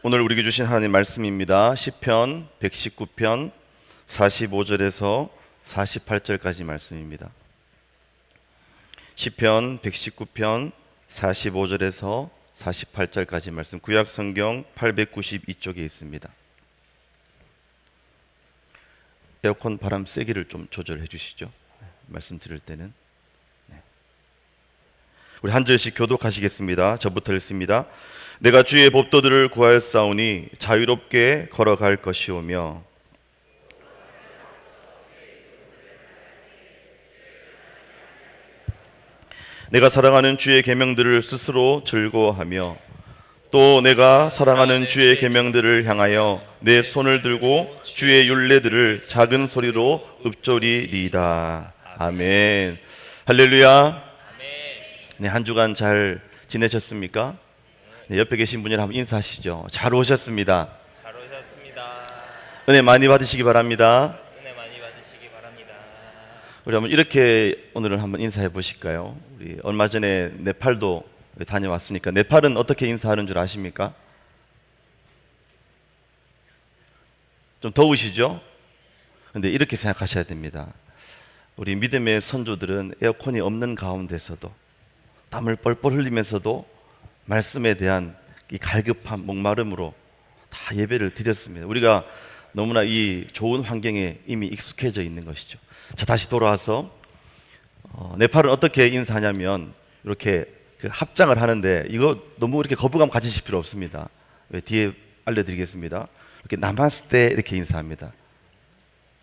오늘 우리에게 주신 하나님 말씀입니다. 시편 119편 45절에서 48절까지 말씀입니다. 시편 119편 45절에서 48절까지 말씀, 구약 성경 892쪽에 있습니다. 에어컨 바람 세기를 좀 조절해 주시죠. 말씀 드릴 때는. 우리 한 절씩 교독하시겠습니다. 저부터 읽습니다. 내가 주의 법도들을 구하였사오니 자유롭게 걸어갈 것이오며 내가 사랑하는 주의 계명들을 스스로 즐거워하며 또 내가 사랑하는 주의 계명들을 향하여 내 손을 들고 주의 율례들을 작은 소리로 읊조리리이다. 아멘. 할렐루야. 네, 한 주간 잘 지내셨습니까? 네, 옆에 계신 분이랑 한번 인사하시죠. 잘 오셨습니다. 잘 오셨습니다. 은혜 많이 받으시기 바랍니다. 은혜 많이 받으시기 바랍니다. 우리 한번 이렇게 오늘은 한번 인사해 보실까요? 우리 얼마 전에 네팔도 다녀왔으니까 네팔은 어떻게 인사하는 줄 아십니까? 좀 더우시죠? 근데 이렇게 생각하셔야 됩니다. 우리 믿음의 선조들은 에어컨이 없는 가운데서도 땀을 뻘뻘 흘리면서도 말씀에 대한 이 갈급한 목마름으로 다 예배를 드렸습니다. 우리가 너무나 이 좋은 환경에 이미 익숙해져 있는 것이죠. 자, 다시 돌아와서 네팔은 어떻게 인사하냐면 이렇게 그 합장을 하는데 이거 너무 이렇게 거부감 가지실 필요 없습니다. 뒤에 알려드리겠습니다. 이렇게 나마스테 이렇게 인사합니다.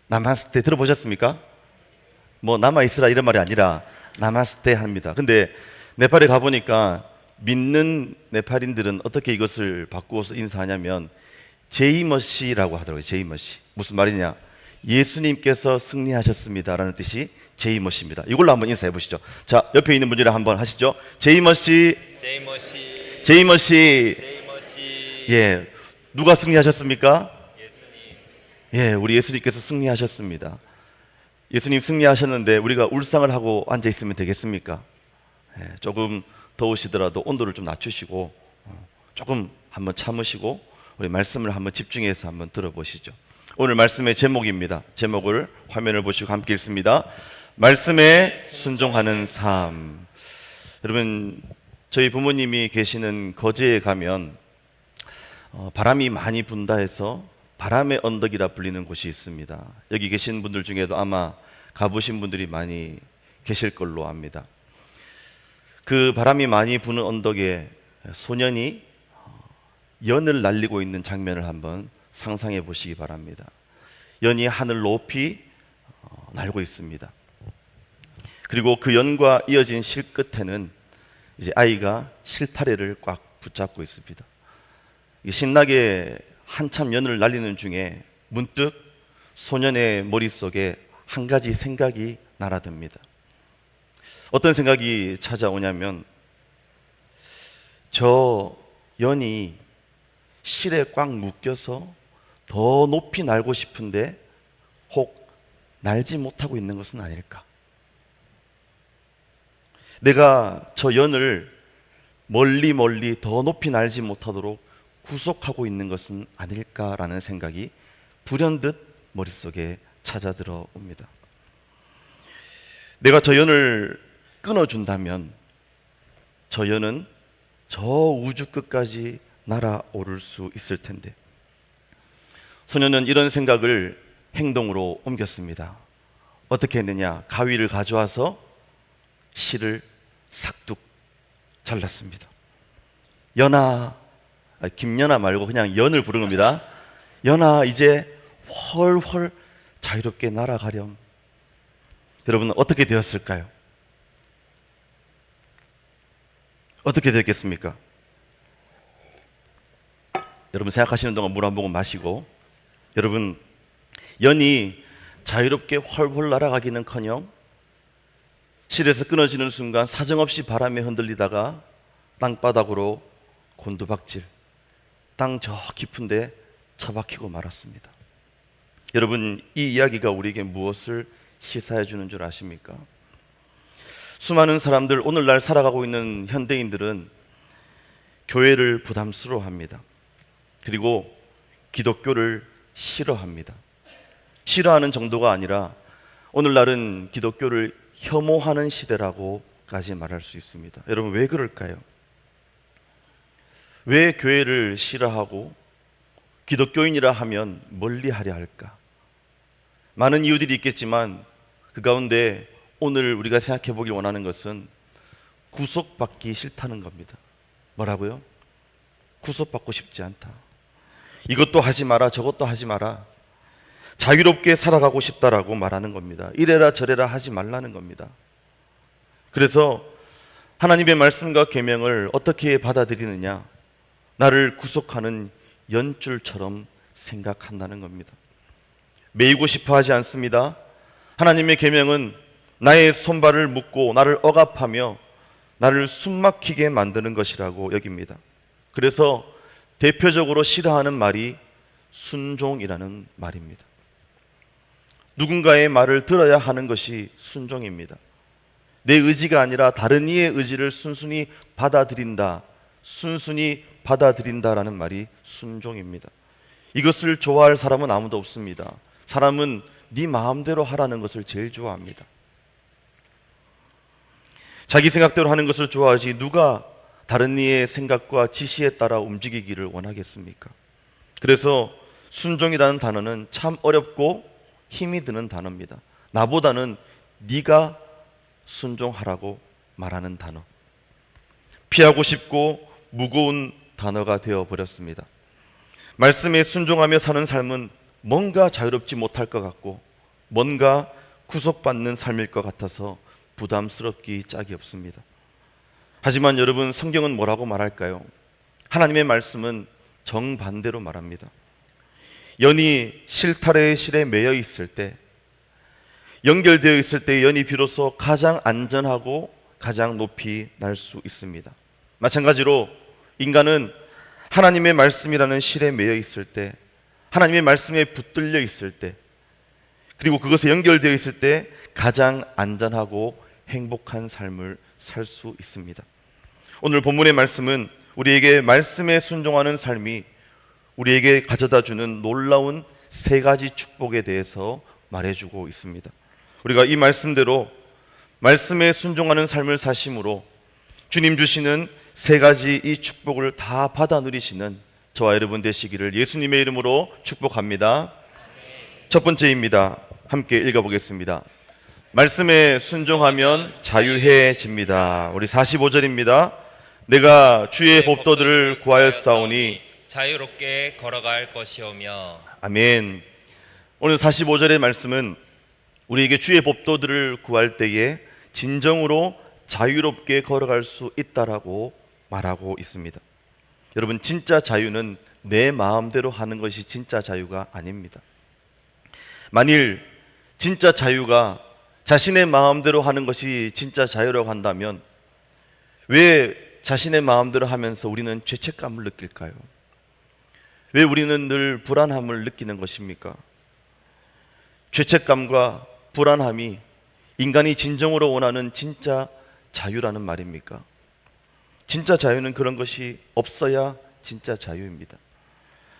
나마스테 들어보셨습니까? 뭐 남아있으라 이런 말이 아니라 나마스테 합니다. 근데 네팔에 가보니까 믿는 네팔인들은 어떻게 이것을 바꾸어서 인사하냐면 제이머시라고 하더라고요. 제이머시. 무슨 말이냐? 예수님께서 승리하셨습니다 라는 뜻이 제이머시입니다. 이걸로 한번 인사해 보시죠. 자, 옆에 있는 분이랑 한번 하시죠. 제이머시. 제이머시. 제이머시. 제이머시. 예, 누가 승리하셨습니까? 예수님. 예, 우리 예수님께서 승리하셨습니다. 예수님 승리하셨는데 우리가 울상을 하고 앉아 있으면 되겠습니까? 예, 조금 더우시더라도 온도를 좀 낮추시고 조금 한번 참으시고 우리 말씀을 한번 집중해서 한번 들어보시죠. 오늘 말씀의 제목입니다. 제목을 화면을 보시고 함께 읽습니다. 말씀에 순종하는 삶. 여러분, 저희 부모님이 계시는 거제에 가면 바람이 많이 분다 해서 바람의 언덕이라 불리는 곳이 있습니다. 여기 계신 분들 중에도 아마 가보신 분들이 많이 계실 걸로 압니다. 그 바람이 많이 부는 언덕에 소년이 연을 날리고 있는 장면을 한번 상상해 보시기 바랍니다. 연이 하늘 높이 날고 있습니다. 그리고 그 연과 이어진 실 끝에는 이제 아이가 실타래를 꽉 붙잡고 있습니다. 신나게 한참 연을 날리는 중에 문득 소년의 머릿속에 한 가지 생각이 날아듭니다. 어떤 생각이 찾아오냐면 저 연이 실에 꽉 묶여서 더 높이 날고 싶은데 혹 날지 못하고 있는 것은 아닐까? 내가 저 연을 멀리 더 높이 날지 못하도록 구속하고 있는 것은 아닐까라는 생각이 불현듯 머릿속에 찾아들어옵니다. 내가 저 연을 끊어준다면 저 연은 저 우주 끝까지 날아오를 수 있을 텐데 소년은 이런 생각을 행동으로 옮겼습니다. 어떻게 했느냐? 가위를 가져와서 실을 싹둑 잘랐습니다. 연아, 김연아 말고 그냥 연을 부른 겁니다. 연아, 이제 훨훨 자유롭게 날아가렴. 여러분, 어떻게 되었을까요? 어떻게 됐겠습니까? 여러분 생각하시는 동안 물 한 모금 마시고, 여러분, 연이 자유롭게 훨훨 날아가기는커녕 실에서 끊어지는 순간 사정없이 바람에 흔들리다가 땅바닥으로 곤두박질, 땅 저 깊은데 처박히고 말았습니다. 여러분, 이 이야기가 우리에게 무엇을 시사해 주는 줄 아십니까? 수많은 사람들, 오늘날 살아가고 있는 현대인들은 교회를 부담스러워합니다. 그리고 기독교를 싫어합니다. 싫어하는 정도가 아니라 오늘날은 기독교를 혐오하는 시대라고까지 말할 수 있습니다. 여러분, 왜 그럴까요? 왜 교회를 싫어하고 기독교인이라 하면 멀리하려 할까? 많은 이유들이 있겠지만 그 가운데 오늘 우리가 생각해 보길 원하는 것은 구속받기 싫다는 겁니다. 뭐라고요? 구속받고 싶지 않다. 이것도 하지 마라, 저것도 하지 마라. 자유롭게 살아가고 싶다라고 말하는 겁니다. 이래라 저래라 하지 말라는 겁니다. 그래서 하나님의 말씀과 계명을 어떻게 받아들이느냐? 나를 구속하는 연줄처럼 생각한다는 겁니다. 매이고 싶어 하지 않습니다. 하나님의 계명은 나의 손발을 묶고 나를 억압하며 나를 숨막히게 만드는 것이라고 여깁니다. 그래서 대표적으로 싫어하는 말이 순종이라는 말입니다. 누군가의 말을 들어야 하는 것이 순종입니다. 내 의지가 아니라 다른 이의 의지를 순순히 받아들인다라는 말이 순종입니다. 이것을 좋아할 사람은 아무도 없습니다. 사람은 네 마음대로 하라는 것을 제일 좋아합니다. 자기 생각대로 하는 것을 좋아하지 누가 다른 이의 생각과 지시에 따라 움직이기를 원하겠습니까? 그래서 순종이라는 단어는 참 어렵고 힘이 드는 단어입니다. 나보다는 네가 순종하라고 말하는 단어. 피하고 싶고 무거운 단어가 되어버렸습니다. 말씀에 순종하며 사는 삶은 뭔가 자유롭지 못할 것 같고 뭔가 구속받는 삶일 것 같아서 부담스럽기 짝이 없습니다. 하지만 여러분, 성경은 뭐라고 말할까요? 하나님의 말씀은 정반대로 말합니다. 연이 실타래의 실에 매여 있을 때, 연결되어 있을 때 연이 비로소 가장 안전하고 가장 높이 날 수 있습니다. 마찬가지로 인간은 하나님의 말씀이라는 실에 매여 있을 때, 하나님의 말씀에 붙들려 있을 때, 그리고 그것에 연결되어 있을 때 가장 안전하고 행복한 삶을 살 수 있습니다. 오늘 본문의 말씀은 우리에게 말씀에 순종하는 삶이 우리에게 가져다 주는 놀라운 세 가지 축복에 대해서 말해주고 있습니다. 우리가 이 말씀대로 말씀에 순종하는 삶을 사심으로 주님 주시는 세 가지 이 축복을 다 받아 누리시는 저와 여러분 되시기를 예수님의 이름으로 축복합니다. 첫 번째입니다. 함께 읽어보겠습니다. 말씀에 순종하면 자유해집니다. 우리 45절입니다. 내가 주의 법도들을 구하였사오니 자유롭게 걸어갈 것이오며. 아멘. 오늘 45절의 말씀은 우리에게 주의 법도들을 구할 때에 진정으로 자유롭게 걸어갈 수 있다라고 말하고 있습니다. 여러분, 진짜 자유는 내 마음대로 하는 것이 진짜 자유가 아닙니다. 만일 진짜 자유가 자신의 마음대로 하는 것이 진짜 자유라고 한다면 왜 자신의 마음대로 하면서 우리는 죄책감을 느낄까요? 왜 우리는 늘 불안함을 느끼는 것입니까? 죄책감과 불안함이 인간이 진정으로 원하는 진짜 자유라는 말입니까? 진짜 자유는 그런 것이 없어야 진짜 자유입니다.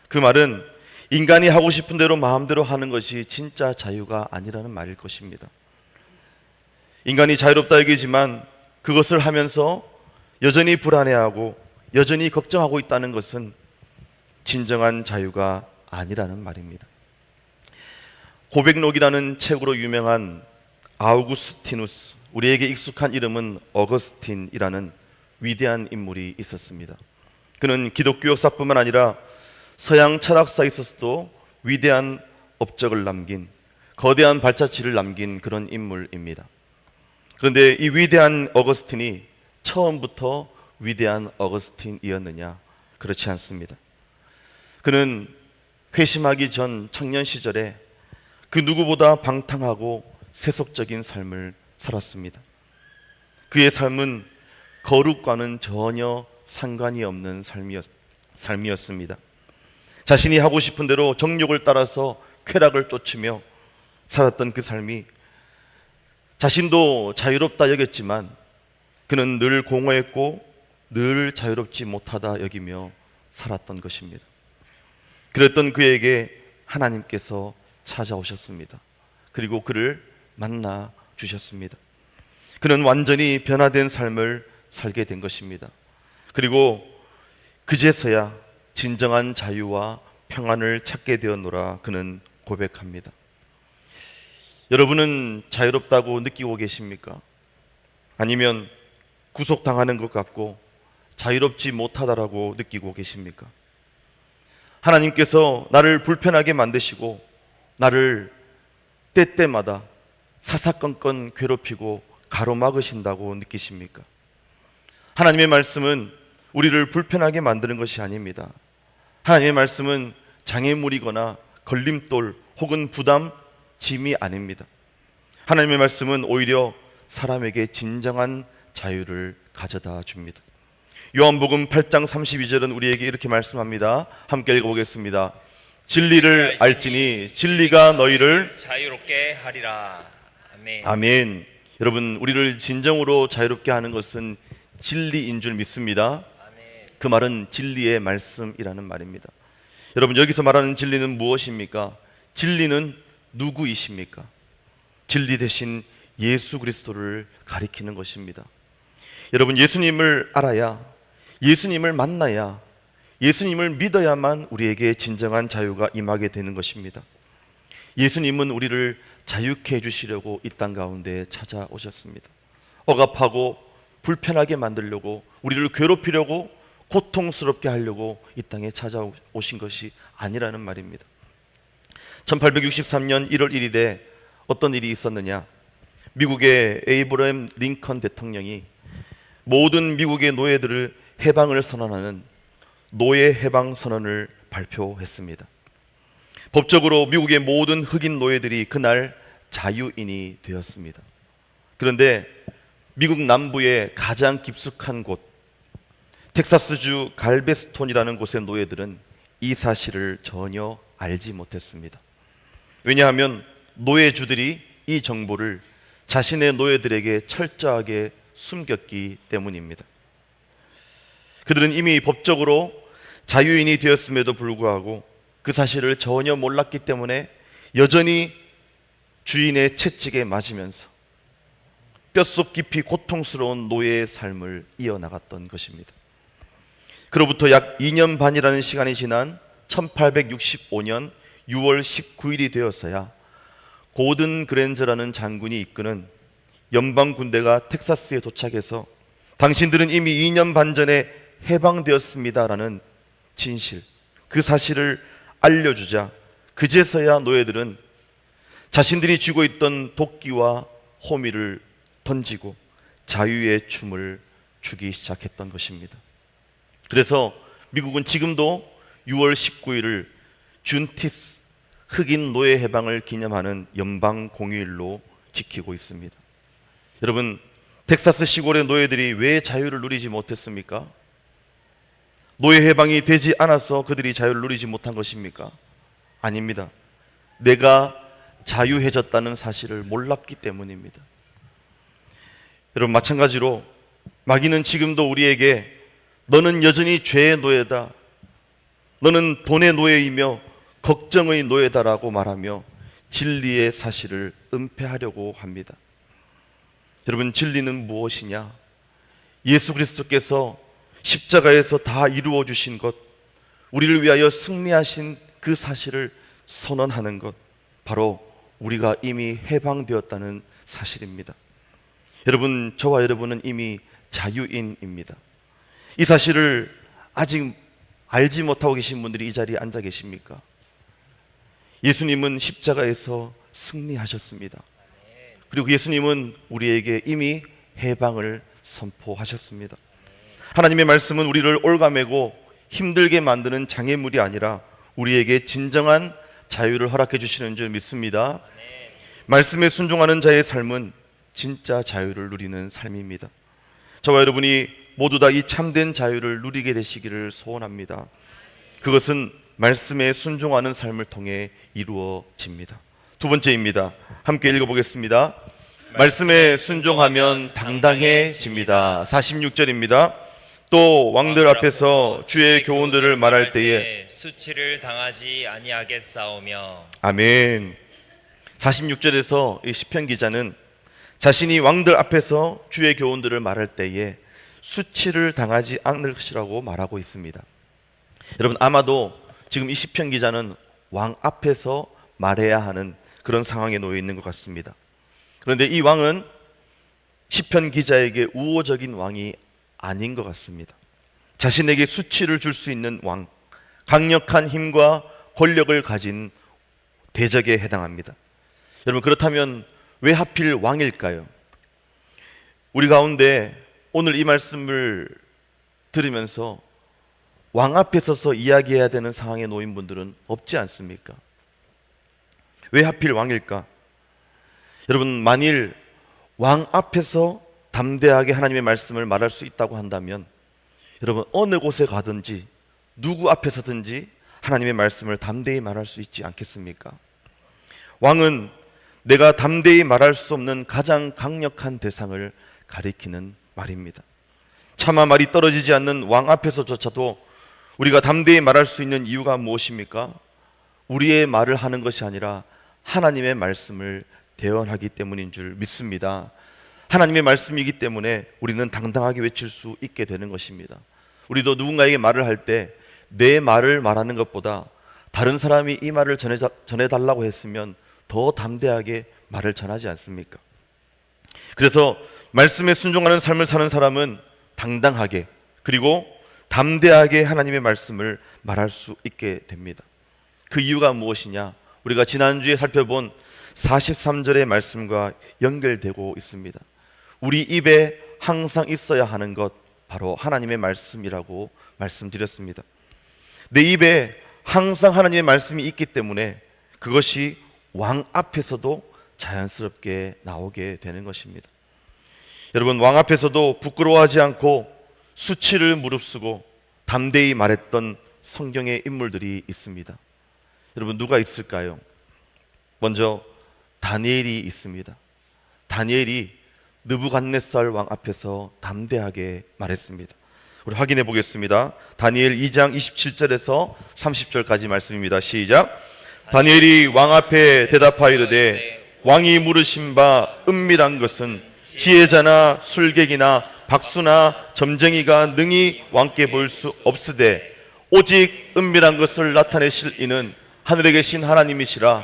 그 말은 인간이 하고 싶은 대로 마음대로 하는 것이 진짜 자유가 아니라는 말일 것입니다. 인간이 자유롭다 여기지만 그것을 하면서 여전히 불안해하고 여전히 걱정하고 있다는 것은 진정한 자유가 아니라는 말입니다. 고백록이라는 책으로 유명한 아우구스티누스, 우리에게 익숙한 이름은 어거스틴이라는 위대한 인물이 있었습니다. 그는 기독교 역사뿐만 아니라 서양 철학사에 있어서도 위대한 업적을 남긴, 거대한 발자취를 남긴 그런 인물입니다. 그런데 이 위대한 어거스틴이 처음부터 위대한 어거스틴이었느냐? 그렇지 않습니다. 그는 회심하기 전 청년 시절에 그 누구보다 방탕하고 세속적인 삶을 살았습니다. 그의 삶은 거룩과는 전혀 상관이 없는 삶이었습니다. 자신이 하고 싶은 대로 정욕을 따라서 쾌락을 쫓으며 살았던 그 삶이 자신도 자유롭다 여겼지만 그는 늘 공허했고 늘 자유롭지 못하다 여기며 살았던 것입니다. 그랬던 그에게 하나님께서 찾아오셨습니다. 그리고 그를 만나 주셨습니다. 그는 완전히 변화된 삶을 살게 된 것입니다. 그리고 그제서야 진정한 자유와 평안을 찾게 되었노라 그는 고백합니다. 여러분은 자유롭다고 느끼고 계십니까? 아니면 구속당하는 것 같고 자유롭지 못하다라고 느끼고 계십니까? 하나님께서 나를 불편하게 만드시고 나를 때때마다 사사건건 괴롭히고 가로막으신다고 느끼십니까? 하나님의 말씀은 우리를 불편하게 만드는 것이 아닙니다. 하나님의 말씀은 장애물이거나 걸림돌 혹은 부담, 짐이 아닙니다. 하나님의 말씀은 오히려 사람에게 진정한 자유를 가져다 줍니다. 요한복음 8장 32절은 우리에게 이렇게 말씀합니다. 함께 읽어보겠습니다. 진리를 알지니 진리가 너희를 자유롭게 하리라. 아멘. 아멘. 여러분, 우리를 진정으로 자유롭게 하는 것은 진리인 줄 믿습니다. 아멘. 그 말은 진리의 말씀이라는 말입니다. 여러분, 여기서 말하는 진리는 무엇입니까? 진리는 누구이십니까? 진리 대신 예수 그리스도를 가리키는 것입니다. 여러분, 예수님을 알아야, 예수님을 만나야, 예수님을 믿어야만 우리에게 진정한 자유가 임하게 되는 것입니다. 예수님은 우리를 자유케 해주시려고 이 땅 가운데 찾아오셨습니다. 억압하고 불편하게 만들려고, 우리를 괴롭히려고, 고통스럽게 하려고 이 땅에 찾아오신 것이 아니라는 말입니다. 1863년 1월 1일에 어떤 일이 있었느냐? 미국의 에이브러햄 링컨 대통령이 모든 미국의 노예들을 해방을 선언하는 노예 해방 선언을 발표했습니다. 법적으로 미국의 모든 흑인 노예들이 그날 자유인이 되었습니다. 그런데 미국 남부의 가장 깊숙한 곳, 텍사스주 갈베스톤이라는 곳의 노예들은 이 사실을 전혀 알지 못했습니다. 왜냐하면 노예주들이 이 정보를 자신의 노예들에게 철저하게 숨겼기 때문입니다. 그들은 이미 법적으로 자유인이 되었음에도 불구하고 그 사실을 전혀 몰랐기 때문에 여전히 주인의 채찍에 맞으면서 뼛속 깊이 고통스러운 노예의 삶을 이어나갔던 것입니다. 그로부터 약 2년 반이라는 시간이 지난 1865년 6월 19일이 되었어야 고든 그랜저라는 장군이 이끄는 연방 군대가 텍사스에 도착해서 당신들은 이미 2년 반 전에 해방되었습니다라는 진실, 그 사실을 알려주자 그제서야 노예들은 자신들이 쥐고 있던 도끼와 호미를 던지고 자유의 춤을 추기 시작했던 것입니다. 그래서 미국은 지금도 6월 19일을 준티스, 흑인 노예 해방을 기념하는 연방 공휴일로 지키고 있습니다. 여러분, 텍사스 시골의 노예들이 왜 자유를 누리지 못했습니까? 노예 해방이 되지 않아서 그들이 자유를 누리지 못한 것입니까? 아닙니다. 내가 자유해졌다는 사실을 몰랐기 때문입니다. 여러분, 마찬가지로 마귀는 지금도 우리에게 너는 여전히 죄의 노예다, 너는 돈의 노예이며 걱정의 노예다라고 말하며 진리의 사실을 은폐하려고 합니다. 여러분, 진리는 무엇이냐? 예수 그리스도께서 십자가에서 다 이루어 주신 것, 우리를 위하여 승리하신 그 사실을 선언하는 것, 바로 우리가 이미 해방되었다는 사실입니다. 여러분, 저와 여러분은 이미 자유인입니다. 이 사실을 아직 알지 못하고 계신 분들이 이 자리에 앉아 계십니까? 예수님은 십자가에서 승리하셨습니다. 그리고 예수님은 우리에게 이미 해방을 선포하셨습니다. 하나님의 말씀은 우리를 올가매고 힘들게 만드는 장애물이 아니라 우리에게 진정한 자유를 허락해 주시는 줄 믿습니다. 말씀에 순종하는 자의 삶은 진짜 자유를 누리는 삶입니다. 저와 여러분이 모두 다 이 참된 자유를 누리게 되시기를 소원합니다. 그것은 말씀에 순종하는 삶을 통해 이루어집니다. 두 번째입니다. 함께 읽어보겠습니다. 말씀에 순종하면 당당해집니다. 46절입니다. 또 왕들 앞에서 주의 교훈들을 말할 때에 수치를 당하지 아니하겠사오며. 아멘. 46절에서 이 시편 기자는 자신이 왕들 앞에서 주의 교훈들을 말할 때에 수치를 당하지 않을 것이라고 말하고 있습니다. 여러분, 아마도 지금 이 시편 기자는 왕 앞에서 말해야 하는 그런 상황에 놓여 있는 것 같습니다. 그런데 이 왕은 시편 기자에게 우호적인 왕이 아닌 것 같습니다. 자신에게 수치를 줄 수 있는 왕, 강력한 힘과 권력을 가진 대적에 해당합니다. 여러분, 그렇다면 왜 하필 왕일까요? 우리 가운데 오늘 이 말씀을 들으면서 왕 앞에 서서 이야기해야 되는 상황에 놓인 분들은 없지 않습니까? 왜 하필 왕일까? 여러분, 만일 왕 앞에서 담대하게 하나님의 말씀을 말할 수 있다고 한다면 여러분, 어느 곳에 가든지 누구 앞에서든지 하나님의 말씀을 담대히 말할 수 있지 않겠습니까? 왕은 내가 담대히 말할 수 없는 가장 강력한 대상을 가리키는 말입니다. 차마 말이 떨어지지 않는 왕 앞에서조차도 우리가 담대히 말할 수 있는 이유가 무엇입니까? 우리의 말을 하는 것이 아니라 하나님의 말씀을 대언하기 때문인 줄 믿습니다. 하나님의 말씀이기 때문에 우리는 당당하게 외칠 수 있게 되는 것입니다. 우리도 누군가에게 말을 할 때 내 말을 말하는 것보다 다른 사람이 이 말을 전해달라고 했으면 더 담대하게 말을 전하지 않습니까? 그래서 말씀에 순종하는 삶을 사는 사람은 당당하게 그리고 담대하게 하나님의 말씀을 말할 수 있게 됩니다. 그 이유가 무엇이냐? 우리가 지난주에 살펴본 43절의 말씀과 연결되고 있습니다. 우리 입에 항상 있어야 하는 것, 바로 하나님의 말씀이라고 말씀드렸습니다. 내 입에 항상 하나님의 말씀이 있기 때문에 그것이 왕 앞에서도 자연스럽게 나오게 되는 것입니다. 여러분, 왕 앞에서도 부끄러워하지 않고 수치를 무릅쓰고 담대히 말했던 성경의 인물들이 있습니다. 여러분, 누가 있을까요? 먼저 다니엘이 있습니다. 다니엘이 느부갓네살 왕 앞에서 담대하게 말했습니다. 우리 확인해 보겠습니다. 다니엘 2장 27절에서 30절까지 말씀입니다. 시작. 다니엘이 왕 앞에 대답하이르되 왕이 물으신 바 은밀한 것은 지혜자나 술객이나 박수나 점쟁이가 능히 왕께 볼 수 없으되 오직 은밀한 것을 나타내실 이는 하늘에 계신 하나님이시라.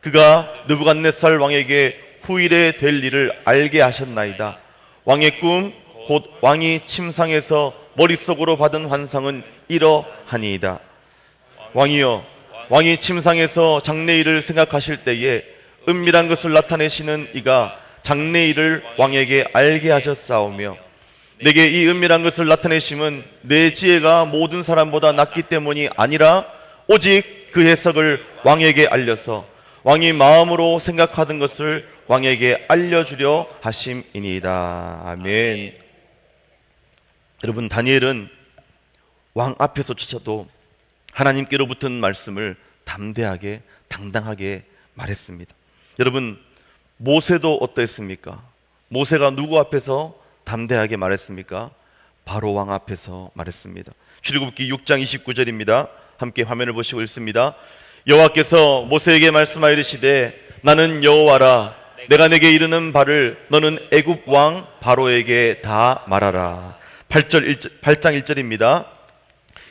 그가 느부갓네살 왕에게 후일에 될 일을 알게 하셨나이다. 왕의 꿈 곧 왕이 침상에서 머릿속으로 받은 환상은 이러하니이다. 왕이여, 왕이 침상에서 장래일을 생각하실 때에 은밀한 것을 나타내시는 이가 장래일을 왕에게 알게 하셨사오며 내게 이 은밀한 것을 나타내심은 내 지혜가 모든 사람보다 낫기 때문이 아니라 오직 그 해석을 왕에게 알려서 왕이 마음으로 생각하던 것을 왕에게 알려주려 하심이니이다. 아멘. 여러분, 다니엘은 왕 앞에서조차도 하나님께로부터 말씀을 담대하게 당당하게 말했습니다. 여러분, 모세도 어땠습니까? 모세가 누구 앞에서 담대하게 말했습니까? 바로 왕 앞에서 말했습니다. 출애굽기 6장 29절입니다. 함께 화면을 보시고 읽습니다. 여호와께서 모세에게 말씀하이르시되 나는 여호와라. 내가 내게 이르는 바를 너는 애굽 왕 바로에게 다 말하라. 8장 1절입니다.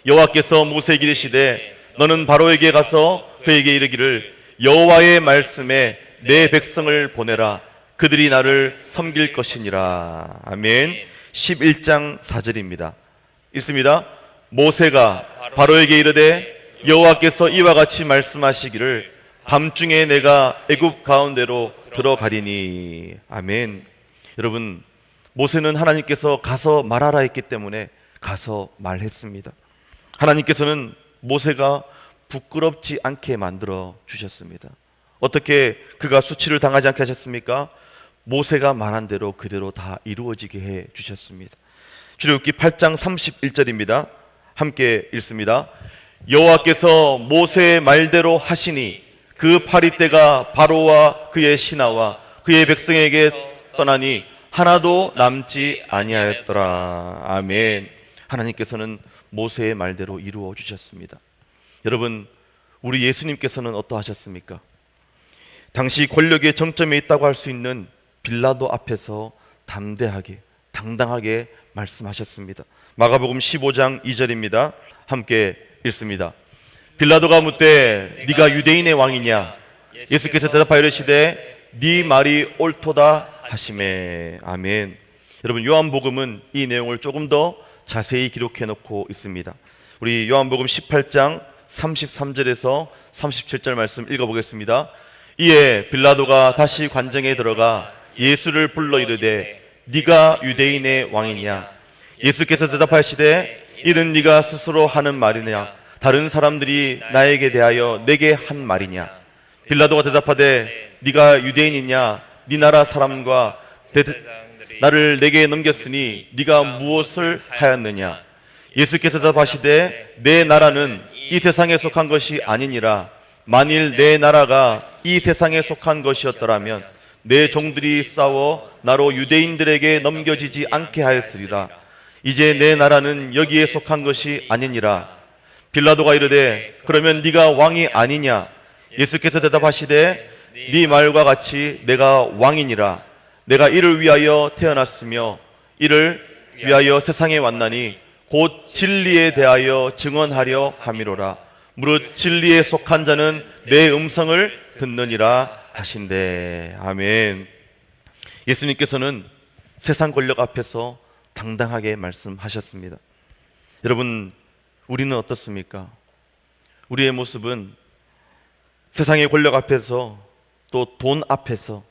여호와께서 모세에게 이르시되 너는 바로에게 가서 그에게 이르기를 여호와의 말씀에 내 백성을 보내라. 그들이 나를 섬길 것이니라. 아멘. 11장 4절입니다. 읽습니다. 모세가 바로에게 이르되 여호와께서 이와 같이 말씀하시기를 밤중에 내가 애굽 가운데로 들어가리니. 아멘. 여러분, 모세는 하나님께서 가서 말하라 했기 때문에 가서 말했습니다. 하나님께서는 모세가 부끄럽지 않게 만들어 주셨습니다. 어떻게 그가 수치를 당하지 않게 하셨습니까? 모세가 말한 대로 그대로 다 이루어지게 해 주셨습니다. 출애굽기 8장 31절입니다. 함께 읽습니다. 여호와께서 모세의 말대로 하시니 그 파리떼가 바로와 그의 신하와 그의 백성에게 떠나니 하나도 남지 아니하였더라. 아멘. 하나님께서는 모세의 말대로 이루어 주셨습니다. 여러분, 우리 예수님께서는 어떠하셨습니까? 당시 권력의 정점에 있다고 할 수 있는 빌라도 앞에서 담대하게, 당당하게 말씀하셨습니다. 마가복음 15장 2절입니다. 함께 읽습니다. 빌라도가 묻되 네가 유대인의 왕이냐? 예수께서 대답하여 이르시되 네 말이 옳도다 하시매. 아멘. 여러분, 요한복음은 이 내용을 조금 더 자세히 기록해 놓고 있습니다. 우리 요한복음 18장 33절에서 37절 말씀 읽어보겠습니다. 이에 빌라도가 다시 관정에 들어가 예수를 불러 이르되 네가 유대인의 왕이냐? 예수께서 대답하시되 이는 네가 스스로 하는 말이냐? 다른 사람들이 나에게 대하여 내게 한 말이냐? 빌라도가 대답하되 네가 유대인이냐? 네 나라 사람과 나를 내게 넘겼으니 네가 무엇을 하였느냐? 예수께서 대답하시되 내 나라는 이 세상에 속한 것이 아니니라. 만일 내 나라가 이 세상에 속한 것이었더라면 내 종들이 싸워 나로 유대인들에게 넘겨지지 않게 하였으리라. 이제 내 나라는 여기에 속한 것이 아니니라. 빌라도가 이르되 그러면 네가 왕이 아니냐? 예수께서 대답하시되 네 말과 같이 내가 왕이니라. 내가 이를 위하여 태어났으며 이를 위하여 세상에 왔나니 곧 진리에 대하여 증언하려 함이로라. 무릇 진리에 속한 자는 내 음성을 듣느니라 하신대. 아멘. 예수님께서는 세상 권력 앞에서 당당하게 말씀하셨습니다. 여러분, 우리는 어떻습니까? 우리의 모습은 세상의 권력 앞에서, 또 돈 앞에서,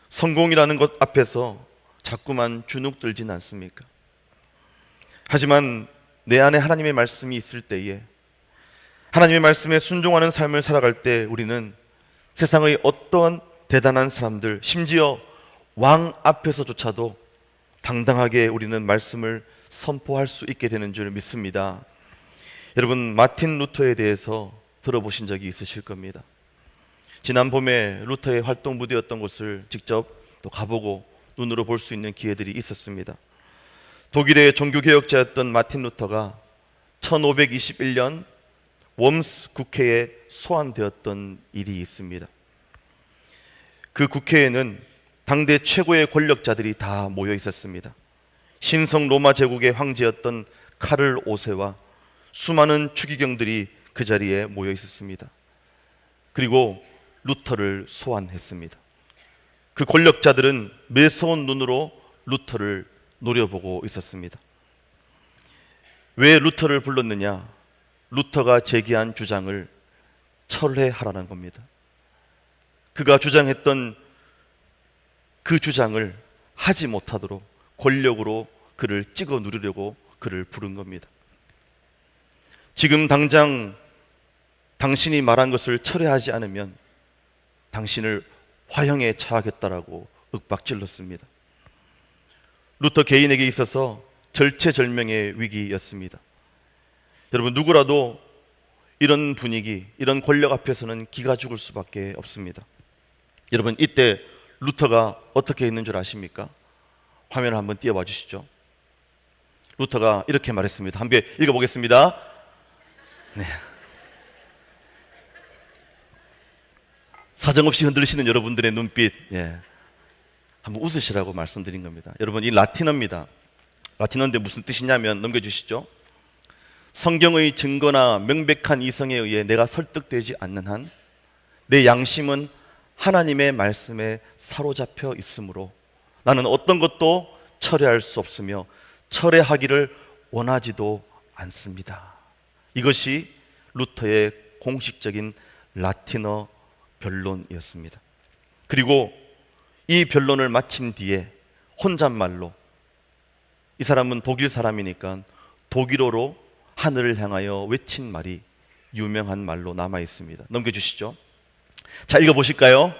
성공이라는 것 앞에서 자꾸만 주눅들진 않습니까? 하지만 내 안에 하나님의 말씀이 있을 때에, 하나님의 말씀에 순종하는 삶을 살아갈 때 우리는 세상의 어떤 대단한 사람들, 심지어 왕 앞에서조차도 당당하게 우리는 말씀을 선포할 수 있게 되는 줄 믿습니다. 여러분, 마틴 루터에 대해서 들어보신 적이 있으실 겁니다. 지난 봄에 루터의 활동 무대였던 곳을 직접 또 가보고 눈으로 볼 수 있는 기회들이 있었습니다. 독일의 종교개혁자였던 마틴 루터가 1521년 웜스 국회에 소환되었던 일이 있습니다. 그 국회에는 당대 최고의 권력자들이 다 모여 있었습니다. 신성 로마 제국의 황제였던 카를 5세와 수많은 추기경들이 그 자리에 모여 있었습니다. 그리고 루터를 소환했습니다. 그 권력자들은 매서운 눈으로 루터를 노려보고 있었습니다. 왜 루터를 불렀느냐? 루터가 제기한 주장을 철회하라는 겁니다. 그가 주장했던 그 주장을 하지 못하도록 권력으로 그를 찍어 누르려고 그를 부른 겁니다. 지금 당장 당신이 말한 것을 철회하지 않으면 당신을 화형에 처하겠다라고 윽박질렀습니다. 루터 개인에게 있어서 절체절명의 위기였습니다. 여러분, 누구라도 이런 분위기, 이런 권력 앞에서는 기가 죽을 수밖에 없습니다. 여러분, 이때 루터가 어떻게 했는 줄 아십니까? 화면을 한번 띄워봐 주시죠. 루터가 이렇게 말했습니다. 한번 읽어보겠습니다. 네. 사정없이 흔들리시는 여러분들의 눈빛, 한번 웃으시라고 말씀드린 겁니다. 여러분, 이 라틴어입니다. 라틴어인데 무슨 뜻이냐면, 넘겨주시죠. 성경의 증거나 명백한 이성에 의해 내가 설득되지 않는 한 내 양심은 하나님의 말씀에 사로잡혀 있으므로 나는 어떤 것도 철회할 수 없으며 철회하기를 원하지도 않습니다. 이것이 루터의 공식적인 라틴어 변론이었습니다. 그리고 이 변론을 마친 뒤에 혼잣말로, 이 사람은 독일 사람이니까 독일어로 하늘을 향하여 외친 말이 유명한 말로 남아 있습니다. 넘겨주시죠. 자, 읽어보실까요?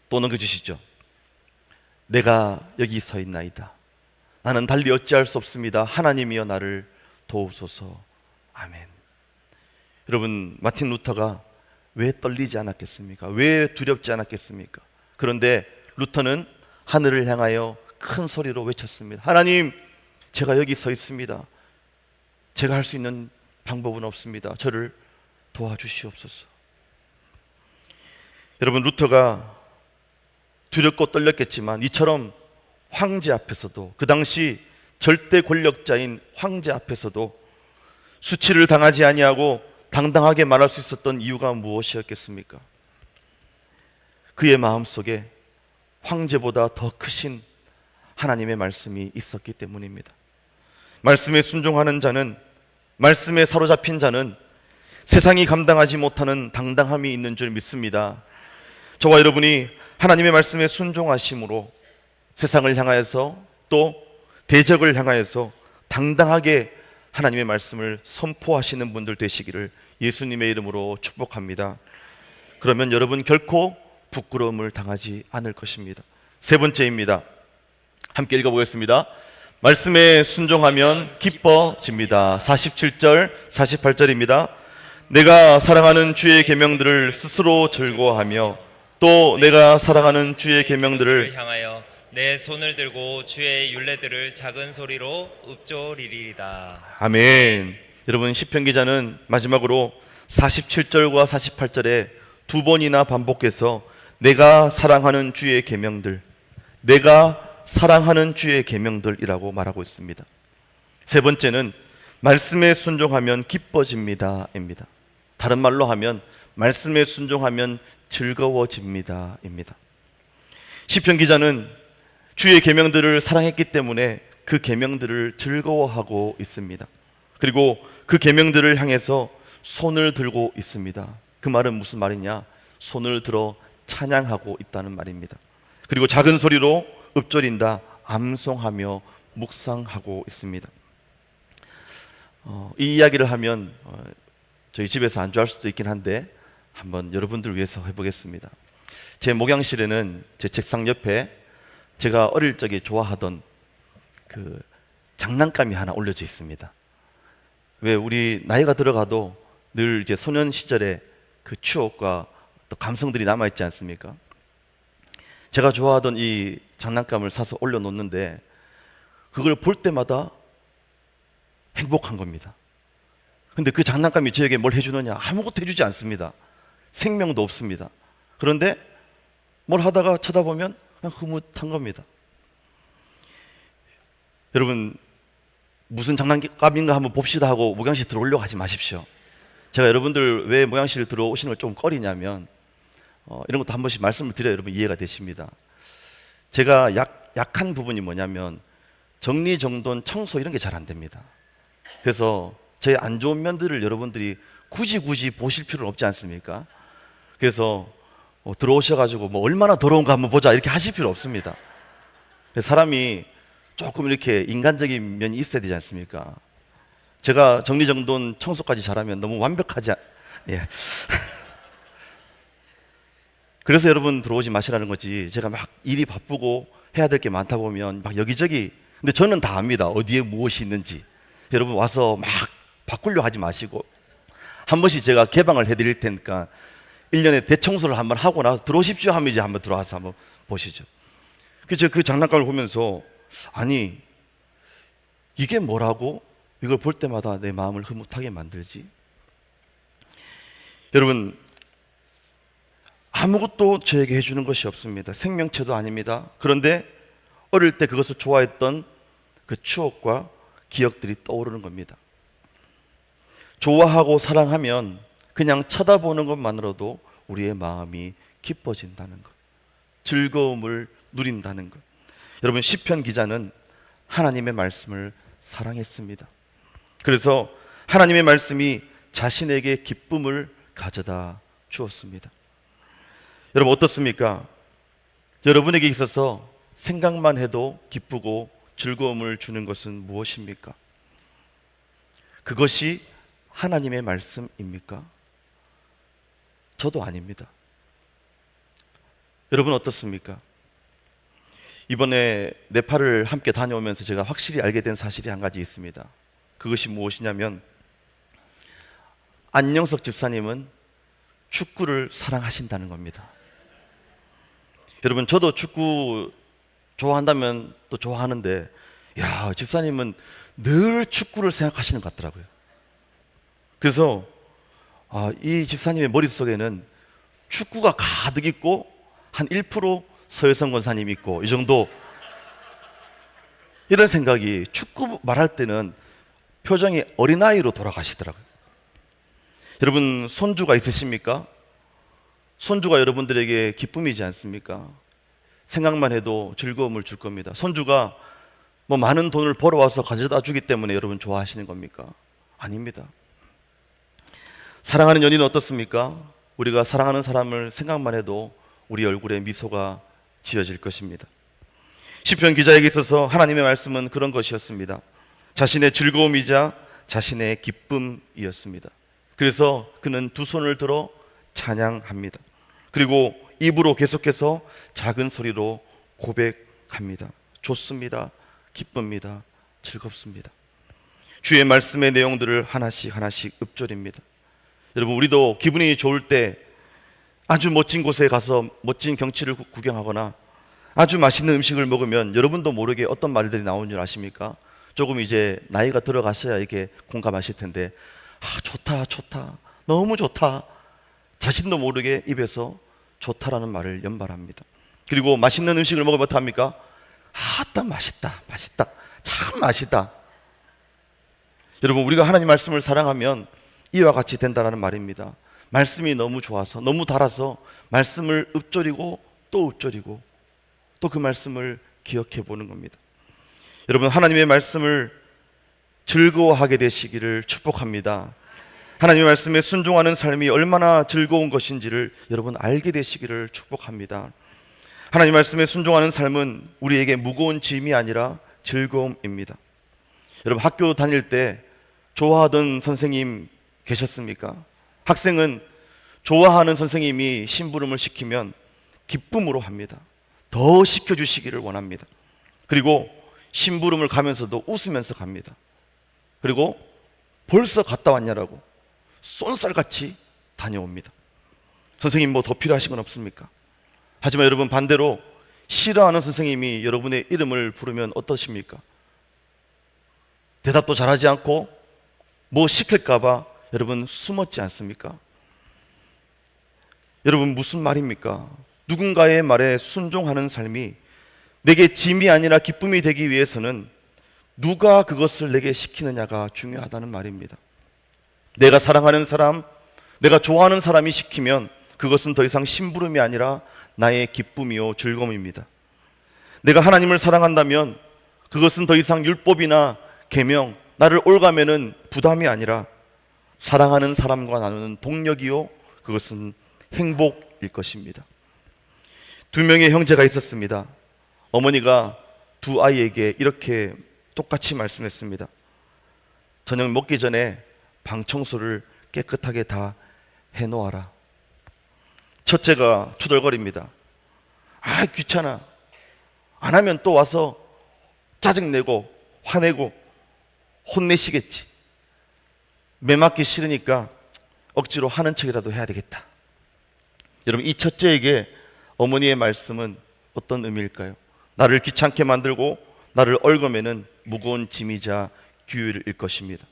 또 넘겨주시죠. 내가 여기 서 있나이다. 나는 달리 어찌할 수 없습니다. 하나님이여 나를 도우소서. 아멘. 여러분, 마틴 루터가 왜 떨리지 않았겠습니까? 왜 두렵지 않았겠습니까? 그런데 루터는 하늘을 향하여 큰 소리로 외쳤습니다. 하나님, 제가 여기 서 있습니다. 제가 할 수 있는 방법은 없습니다. 저를 도와주시옵소서. 여러분, 루터가 두렵고 떨렸겠지만 이처럼 황제 앞에서도, 그 당시 절대 권력자인 황제 앞에서도 수치를 당하지 아니하고 당당하게 말할 수 있었던 이유가 무엇이었겠습니까? 그의 마음속에 황제보다 더 크신 하나님의 말씀이 있었기 때문입니다. 말씀에 순종하는 자는, 말씀에 사로잡힌 자는 세상이 감당하지 못하는 당당함이 있는 줄 믿습니다. 저와 여러분이 하나님의 말씀에 순종하심으로 세상을 향하여서, 또 대적을 향하여서 당당하게 하나님의 말씀을 선포하시는 분들 되시기를 예수님의 이름으로 축복합니다. 그러면 여러분 결코 부끄러움을 당하지 않을 것입니다. 세 번째입니다. 함께 읽어보겠습니다. 말씀에 순종하면 기뻐집니다. 47절, 48절입니다. 내가 사랑하는 주의 계명들을 스스로 즐거워하며 또 내가 사랑하는 주의 계명들을 향하여 내 손을 들고 주의 율례들을 작은 소리로 읊조리리이다. 아멘. 여러분, 시편 기자는 마지막으로 47절과 48절에 두 번이나 반복해서 내가 사랑하는 주의 계명들, 내가 사랑하는 주의 계명들이라고 말하고 있습니다. 세 번째는 말씀에 순종하면 기뻐집니다입니다. 다른 말로 하면 말씀에 순종하면 즐거워집니다입니다. 시편 기자는 주의 계명들을 사랑했기 때문에 그 계명들을 즐거워하고 있습니다. 그리고 그 계명들을 향해서 손을 들고 있습니다. 그 말은 무슨 말이냐? 손을 들어 찬양하고 있다는 말입니다. 그리고 작은 소리로 읊조린다, 암송하며 묵상하고 있습니다. 이 이야기를 하면 저희 집에서 안주할 수도 있긴 한데 한번 여러분들 위해서 해보겠습니다. 제 목양실에는 제 책상 옆에 제가 어릴 적에 좋아하던 그 장난감이 하나 올려져 있습니다. 왜 우리 나이가 들어가도 늘 이제 소년 시절의 그 추억과 또 감성들이 남아있지 않습니까? 제가 좋아하던 이 장난감을 사서 올려놓는데 그걸 볼 때마다 행복한 겁니다. 근데 그 장난감이 저에게 뭘 해주느냐? 아무것도 해주지 않습니다. 생명도 없습니다. 그런데 뭘 하다가 쳐다보면 그냥 흐뭇한 겁니다. 여러분, 무슨 장난감인가 한번 봅시다 하고 목양실 들어오려고 하지 마십시오. 제가 여러분들 왜 목양실 들어오시는 걸 좀 꺼리냐면 이런 것도 한 번씩 말씀을 드려야 여러분 이해가 되십니다. 제가 약한 부분이 뭐냐면 정리정돈, 청소 이런 게 잘 안 됩니다. 그래서 제 안 좋은 면들을 여러분들이 굳이 보실 필요는 없지 않습니까? 그래서 들어오셔가지고 뭐 얼마나 더러운가 한번 보자 이렇게 하실 필요 없습니다. 사람이 조금 이렇게 인간적인 면이 있어야 되지 않습니까? 제가 정리정돈, 청소까지 잘하면 너무 완벽하지 예. 그래서 여러분 들어오지 마시라는 거지. 제가 막 일이 바쁘고 해야 될 게 많다 보면 막 여기저기, 근데 저는 다 압니다. 어디에 무엇이 있는지. 여러분 와서 막 바꾸려 하지 마시고 한 번씩 제가 개방을 해드릴 테니까 1년에 대청소를 한번 하고 나서 들어오십시오 하면 이제 한번 들어와서 한번 보시죠. 그래서 그 장난감을 보면서 아니 이게 뭐라고 이걸 볼 때마다 내 마음을 흐뭇하게 만들지? 여러분, 아무것도 저에게 해주는 것이 없습니다. 생명체도 아닙니다. 그런데 어릴 때 그것을 좋아했던 그 추억과 기억들이 떠오르는 겁니다. 좋아하고 사랑하면 그냥 쳐다보는 것만으로도 우리의 마음이 기뻐진다는 것, 즐거움을 누린다는 것. 여러분, 시편 기자는 하나님의 말씀을 사랑했습니다. 그래서 하나님의 말씀이 자신에게 기쁨을 가져다 주었습니다. 여러분 어떻습니까? 여러분에게 있어서 생각만 해도 기쁘고 즐거움을 주는 것은 무엇입니까? 그것이 하나님의 말씀입니까? 저도 아닙니다. 여러분 어떻습니까? 이번에 네팔을 함께 다녀오면서 제가 확실히 알게 된 사실이 한 가지 있습니다. 그것이 무엇이냐면 안영석 집사님은 축구를 사랑하신다는 겁니다. 여러분 저도 축구 좋아한다면 또 좋아하는데, 야, 집사님은 늘 축구를 생각하시는 것 같더라고요. 그래서 이 집사님의 머릿속에는 축구가 가득 있고 한 1% 서혜성 권사님 있고 이 정도, 이런 생각이, 축구 말할 때는 표정이 어린아이로 돌아가시더라고요. 여러분, 손주가 있으십니까? 손주가 여러분들에게 기쁨이지 않습니까? 생각만 해도 즐거움을 줄 겁니다. 손주가 뭐 많은 돈을 벌어와서 가져다 주기 때문에 여러분 좋아하시는 겁니까? 아닙니다. 사랑하는 연인은 어떻습니까? 우리가 사랑하는 사람을 생각만 해도 우리 얼굴에 미소가 지어질 것입니다. 시편 기자에게 있어서 하나님의 말씀은 그런 것이었습니다. 자신의 즐거움이자 자신의 기쁨이었습니다. 그래서 그는 두 손을 들어 찬양합니다. 그리고 입으로 계속해서 작은 소리로 고백합니다. 좋습니다. 기쁩니다. 즐겁습니다. 주의 말씀의 내용들을 하나씩 하나씩 읊조립니다. 여러분, 우리도 기분이 좋을 때 아주 멋진 곳에 가서 멋진 경치를 구경하거나 아주 맛있는 음식을 먹으면 여러분도 모르게 어떤 말들이 나오는 줄 아십니까? 조금 이제 나이가 들어가셔야 이게 공감하실 텐데, 좋다, 좋다, 너무 좋다, 자신도 모르게 입에서 좋다라는 말을 연발합니다. 그리고 맛있는 음식을 먹으면 어떡합니까? 딱 맛있다, 맛있다, 참 맛있다. 여러분, 우리가 하나님 말씀을 사랑하면 이와 같이 된다는 말입니다. 말씀이 너무 좋아서, 너무 달아서 말씀을 읊조리고 또 읊조리고 또 그 말씀을 기억해 보는 겁니다. 여러분, 하나님의 말씀을 즐거워하게 되시기를 축복합니다. 하나님의 말씀에 순종하는 삶이 얼마나 즐거운 것인지를 여러분 알게 되시기를 축복합니다. 하나님 말씀에 순종하는 삶은 우리에게 무거운 짐이 아니라 즐거움입니다. 여러분, 학교 다닐 때 좋아하던 선생님 계셨습니까? 학생은 좋아하는 선생님이 심부름을 시키면 기쁨으로 합니다. 더 시켜주시기를 원합니다. 그리고 심부름을 가면서도 웃으면서 갑니다. 그리고 벌써 갔다 왔냐라고 쏜살같이 다녀옵니다. 선생님, 뭐 더 필요하신 건 없습니까? 하지만 여러분, 반대로 싫어하는 선생님이 여러분의 이름을 부르면 어떠십니까? 대답도 잘하지 않고 뭐 시킬까봐 여러분 숨었지 않습니까? 여러분, 무슨 말입니까? 누군가의 말에 순종하는 삶이 내게 짐이 아니라 기쁨이 되기 위해서는 누가 그것을 내게 시키느냐가 중요하다는 말입니다. 내가 사랑하는 사람, 내가 좋아하는 사람이 시키면 그것은 더 이상 심부름이 아니라 나의 기쁨이요 즐거움입니다. 내가 하나님을 사랑한다면 그것은 더 이상 율법이나 계명, 나를 올가매는 부담이 아니라 사랑하는 사람과 나누는 동력이요, 그것은 행복일 것입니다. 두 명의 형제가 있었습니다. 어머니가 두 아이에게 이렇게 똑같이 말씀했습니다. 저녁 먹기 전에 방 청소를 깨끗하게 다 해놓아라. 첫째가 투덜거립니다. 귀찮아. 안 하면 또 와서 짜증내고 화내고 혼내시겠지. 매 맞기 싫으니까 억지로 하는 척이라도 해야 되겠다. 여러분, 이 첫째에게 어머니의 말씀은 어떤 의미일까요? 나를 귀찮게 만들고 나를 얽어매는 무거운 짐이자 규율일 것입니다.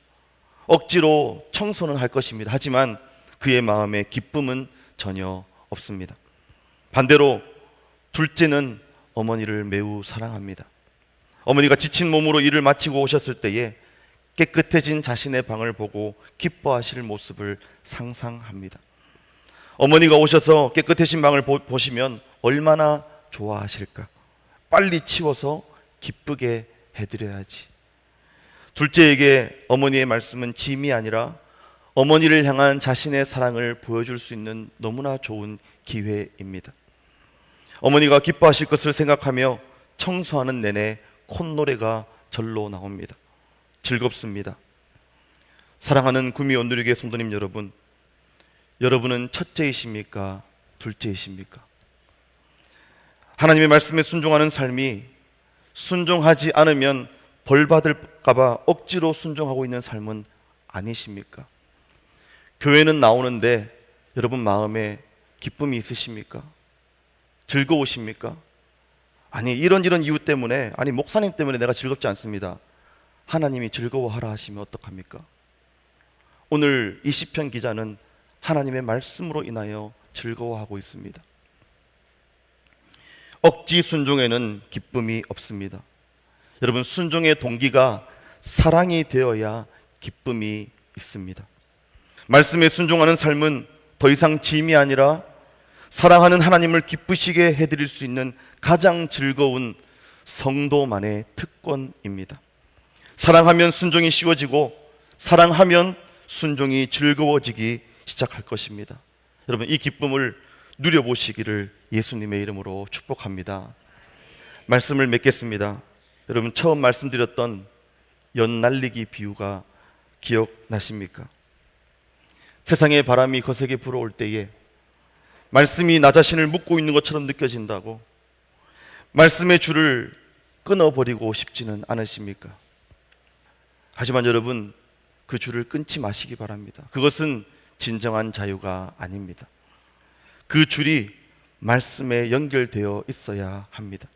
억지로 청소는 할 것입니다. 하지만 그의 마음에 기쁨은 전혀 없습니다. 반대로 둘째는 어머니를 매우 사랑합니다. 어머니가 지친 몸으로 일을 마치고 오셨을 때에 깨끗해진 자신의 방을 보고 기뻐하실 모습을 상상합니다. 어머니가 오셔서 깨끗해진 방을 보시면 얼마나 좋아하실까? 빨리 치워서 기쁘게 해드려야지. 둘째에게 어머니의 말씀은 짐이 아니라 어머니를 향한 자신의 사랑을 보여줄 수 있는 너무나 좋은 기회입니다. 어머니가 기뻐하실 것을 생각하며 청소하는 내내 콧노래가 절로 나옵니다. 즐겁습니다. 사랑하는 구미 온누리교회 성도님 여러분, 여러분은 첫째이십니까? 둘째이십니까? 하나님의 말씀에 순종하는 삶이 순종하지 않으면 벌 받을까봐 억지로 순종하고 있는 삶은 아니십니까? 교회는 나오는데 여러분 마음에 기쁨이 있으십니까? 즐거우십니까? 아니 이런 이유 때문에, 아니 목사님 때문에 내가 즐겁지 않습니다. 하나님이 즐거워하라 하시면 어떡합니까? 오늘 이 시편 기자는 하나님의 말씀으로 인하여 즐거워하고 있습니다. 억지 순종에는 기쁨이 없습니다. 여러분, 순종의 동기가 사랑이 되어야 기쁨이 있습니다. 말씀에 순종하는 삶은 더 이상 짐이 아니라 사랑하는 하나님을 기쁘시게 해드릴 수 있는 가장 즐거운 성도만의 특권입니다. 사랑하면 순종이 쉬워지고 사랑하면 순종이 즐거워지기 시작할 것입니다. 여러분, 이 기쁨을 누려보시기를 예수님의 이름으로 축복합니다. 말씀을 맺겠습니다. 여러분, 처음 말씀드렸던 연 날리기 비유가 기억나십니까? 세상의 바람이 거세게 불어올 때에 말씀이 나 자신을 묶고 있는 것처럼 느껴진다고 말씀의 줄을 끊어버리고 싶지는 않으십니까? 하지만 여러분, 그 줄을 끊지 마시기 바랍니다. 그것은 진정한 자유가 아닙니다. 그 줄이 말씀에 연결되어 있어야 합니다.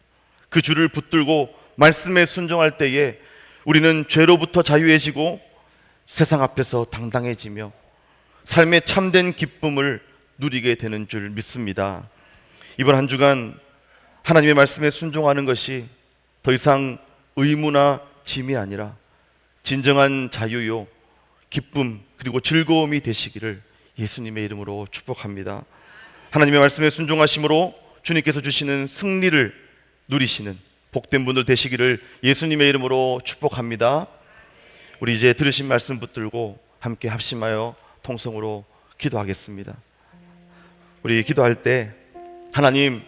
그 줄을 붙들고 말씀에 순종할 때에 우리는 죄로부터 자유해지고 세상 앞에서 당당해지며 삶의 참된 기쁨을 누리게 되는 줄 믿습니다. 이번 한 주간 하나님의 말씀에 순종하는 것이 더 이상 의무나 짐이 아니라 진정한 자유요, 기쁨 그리고 즐거움이 되시기를 예수님의 이름으로 축복합니다. 하나님의 말씀에 순종하심으로 주님께서 주시는 승리를 누리시는 복된 분들 되시기를 예수님의 이름으로 축복합니다. 우리 이제 들으신 말씀 붙들고 함께 합심하여 통성으로 기도하겠습니다. 우리 기도할 때 하나님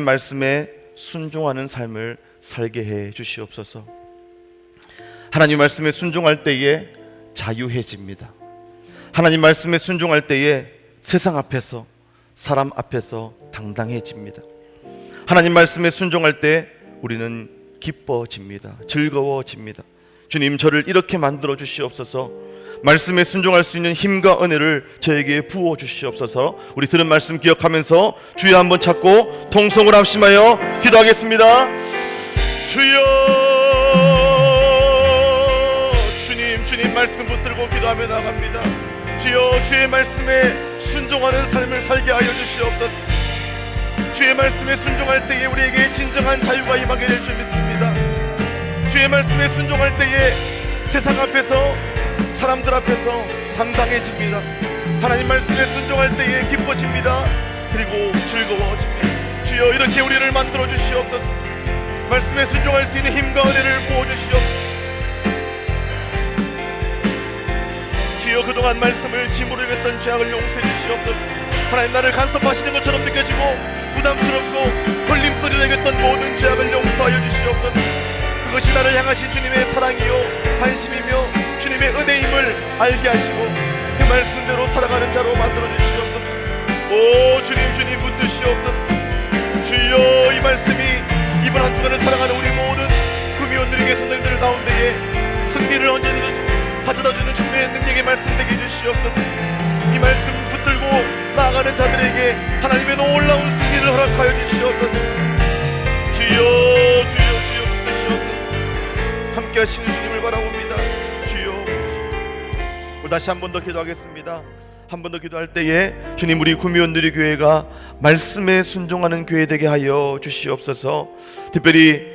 말씀에 순종하는 삶을 살게 해 주시옵소서. 하나님 말씀에 순종할 때에 자유해집니다. 하나님 말씀에 순종할 때에 세상 앞에서 사람 앞에서 당당해집니다. 하나님 말씀에 순종할 때 우리는 기뻐집니다. 즐거워집니다. 주님, 저를 이렇게 만들어 주시옵소서. 말씀에 순종할 수 있는 힘과 은혜를 저에게 부어 주시옵소서. 우리 들은 말씀 기억하면서 주여 한번 찾고 통성으로 합심하여 기도하겠습니다. 주여, 주님 말씀 붙들고 기도하며 나갑니다. 주여, 주의 말씀에 순종하는 삶을 살게 하여 주시옵소서. 주의 말씀에 순종할 때에 우리에게 진정한 자유가 임하게 될 줄 믿습니다. 주의 말씀에 순종할 때에 세상 앞에서 사람들 앞에서 당당해집니다. 하나님 말씀에 순종할 때에 기뻐집니다. 그리고 즐거워집니다. 주여, 이렇게 우리를 만들어 주시옵소서. 말씀에 순종할 수 있는 힘과 은혜를 부어 주시옵소서. 주여, 그동안 말씀을 짐으로 여겼던 죄악을 용서해 주시옵소서. 하나님, 나를 간섭하시는 것처럼 느껴지고 부담스럽고 걸림돌이라 여겼던 모든 죄악을 용서하여 주시옵소서. 그것이 나를 향하신 주님의 사랑이요 관심이며 주님의 은혜임을 알게 하시고 그 말씀대로 살아가는 자로 만들어 주시옵소서. 오 주님 붙드시옵소서. 주여, 이 말씀이 이번 한 주간을 살아가는 우리 모든 구미원들에게 선생님들 가운데에 승리를 언제든지 가져다주는 주님의 능력의 말씀 되게 해주시옵소서. 이 말씀 붙들고 나아가는 자들에게 하나님의 놀라운 승리를 허락하여 주시옵소서. 주여 붙드시옵소서. 함께 하시는 주님을 바라봅니다. 주여, 우리 다시 한 번 더 기도하겠습니다. 한 번 더 기도할 때에 주님, 우리 구미원누리 교회가 말씀에 순종하는 교회 되게 하여 주시옵소서. 특별히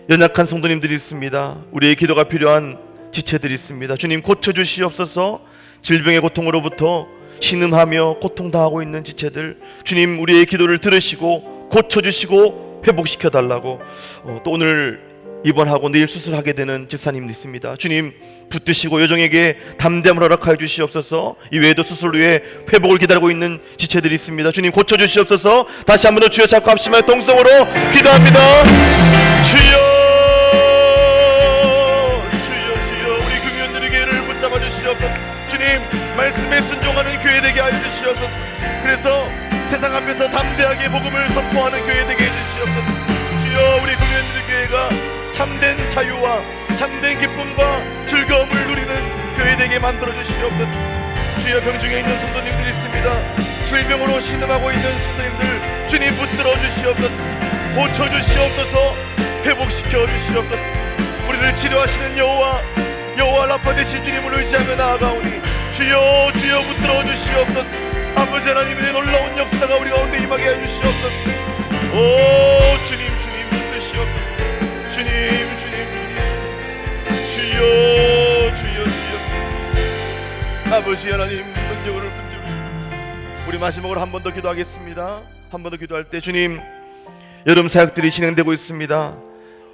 연약한 성도님들이 있습니다. 우리의 기도가 필요한 지체들이 있습니다. 주님, 고쳐주시옵소서. 질병의 고통으로부터 신음하며 고통당하고 있는 지체들, 주님, 우리의 기도를 들으시고 고쳐주시고 회복시켜달라고. 또 오늘 입원하고 내일 수술하게 되는 집사님 있습니다. 주님, 붙드시고 여정에게 담대함을 허락하여 주시옵소서. 이외에도 수술 후에 회복을 기다리고 있는 지체들이 있습니다. 주님, 고쳐주시옵소서. 다시 한 번 더 주여 잡고 합심하여 동성으로 기도합니다. 주여, 우리 금연들의 교회를 붙잡아 주시옵소서. 주님, 말씀에 순종하는 교회 되게 하여 주시옵소서. 그래서 세상 앞에서 담대하게 복음을 선포하는 교회 되게 해주시옵소서. 주여, 우리 금연들의 교회가 참된 자유와 참된 기쁨과 즐거움을 누리는 교회 되게 만들어 주시옵소서. 주여, 병중에 있는 성도님들이 있습니다. 질병으로 신음하고 있는 성도님들 주님 붙들어 주시옵소서. 고쳐주시옵소서. 회복시켜 주시옵소서. 우리를 치료하시는 여호와 라파 되신 주님을 의지하며 나아가오니 주여 주여 붙들어 주시옵소서. 아버지 하나님의 놀라운 역사가 우리 가운데 임하게 해주시옵소서. 오 주님 붙드시옵소서. 주님 주여 아버지 하나님 능력을 붙들어. 우리 마지막으로 한 번 더 기도하겠습니다. 한 번 더 기도할 때 주님, 여름 사역들이 진행되고 있습니다.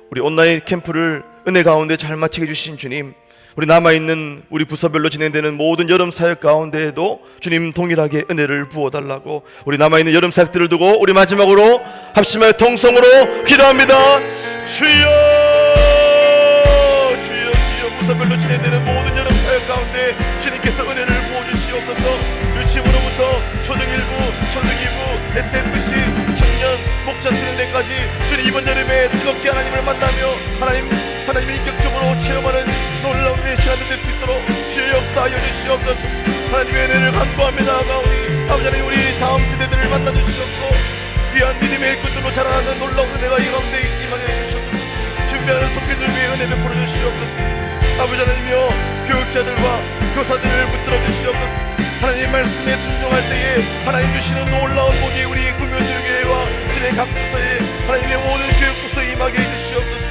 우리 온라인 캠프를 은혜 가운데 잘 마치게 해주신 주님, 우리 남아있는 우리 부서별로 진행되는 모든 여름 사역 가운데에도 주님 동일하게 은혜를 부어달라고, 우리 남아있는 여름 사역들을 두고 우리 마지막으로 합심하여 통성으로 기도합니다. 주여 부서별로 진행되는 모든 여름 사역 가운데 주님께서 은혜를 부어주시옵소서. 유치부로부터 초등1부, 초등2부, SFC, 청년, 목자 수련회까지 주님 이번 여름에 뜨겁게 하나님을 만나며 하나님을 인격적으로 체험하는 놀라운 내 시간이 될 수 있도록 주의 역사하여 주시옵소서. 하나님의 은혜를 간구하며 나아가오니 아버지 하나님, 우리 다음 세대들을 만나 주시옵고 귀한 믿음의 일꾼들로 자라나는 놀라운 은혜가 이 가운데 임하게 해주시옵소서. 준비하는 손길들 위해 은혜 베풀어 주시옵소서. 아버지 하나님이여, 교육자들과 교사들을 붙들어 주시옵소서. 하나님 말씀에 순종할 때에 하나님 주시는 놀라운 복이 우리 구면들교회와 진의 각 부서에 하나님의 모든 교육부서에 임하게 해주시옵소서.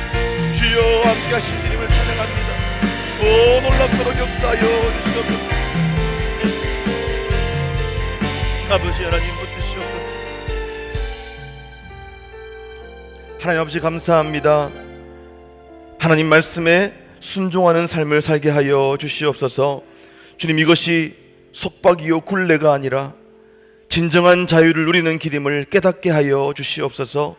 주여 함께 하신 주님을 찬양합니다. 오 놀랍도록 역사하여 주시옵소서. 아버지 하나님 붙드시옵소서. 하나님 아버지 감사합니다. 하나님 말씀에 순종하는 삶을 살게 하여 주시옵소서. 주님, 이것이 속박이요 굴레가 아니라 진정한 자유를 누리는 길임을 깨닫게 하여 주시옵소서.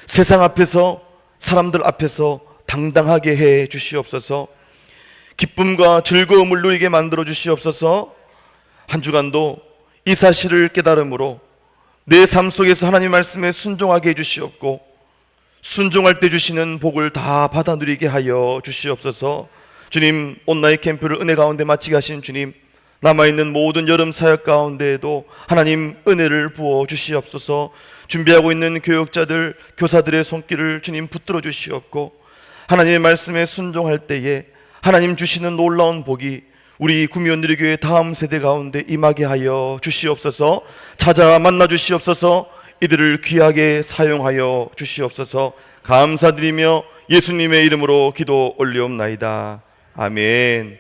세상 앞에서, 사람들 앞에서 당당하게 해 주시옵소서. 기쁨과 즐거움을 누리게 만들어 주시옵소서. 한 주간도 이 사실을 깨달음으로 내 삶 속에서 하나님 말씀에 순종하게 해 주시옵고, 순종할 때 주시는 복을 다 받아 누리게 하여 주시옵소서. 주님, 온라인 캠프를 은혜 가운데 마치게 하신 주님, 남아있는 모든 여름 사역 가운데에도 하나님 은혜를 부어 주시옵소서. 준비하고 있는 교육자들, 교사들의 손길을 주님 붙들어 주시옵고, 하나님의 말씀에 순종할 때에 하나님 주시는 놀라운 복이 우리 구미원누리교회 다음 세대 가운데 임하게 하여 주시옵소서. 찾아 만나 주시옵소서. 이들을 귀하게 사용하여 주시옵소서. 감사드리며 예수님의 이름으로 기도 올리옵나이다. 아멘.